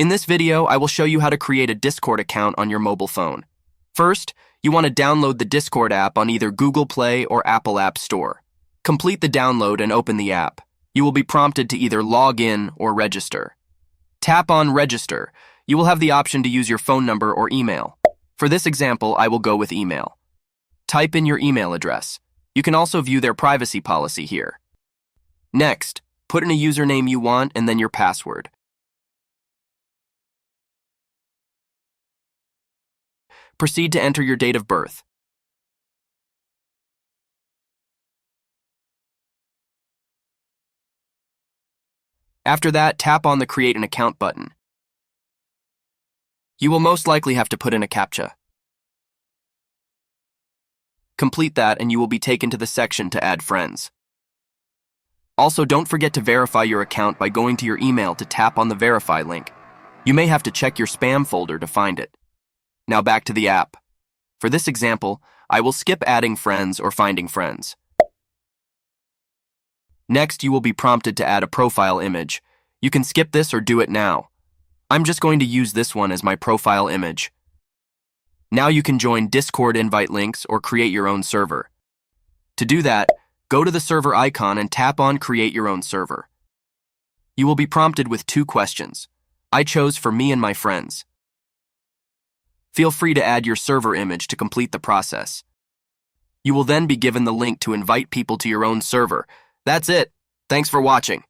In this video, I will show you how to create a Discord account on your mobile phone. First, you want to download the Discord app on either Google Play or Apple App Store. Complete the download and open the app. You will be prompted to either log in or register. Tap on Register. You will have the option to use your phone number or email. For this example, I will go with email. Type in your email address. You can also view their privacy policy here. Next, put in a username you want and then your password. Proceed to enter your date of birth. After that, tap on the Create an Account button. You will most likely have to put in a captcha. Complete that and you will be taken to the section to add friends. Also, don't forget to verify your account by going to your email to tap on the Verify link. You may have to check your spam folder to find it. Now back to the app. For this example, I will skip adding friends or finding friends. Next, you will be prompted to add a profile image. You can skip this or do it now. I'm just going to use this one as my profile image. Now you can join Discord invite links or create your own server. To do that, go to the server icon and tap on Create Your Own Server. You will be prompted with 2 questions. I chose for me and my friends. Feel free to add your server image to complete the process. You will then be given the link to invite people to your own server. That's it. Thanks for watching.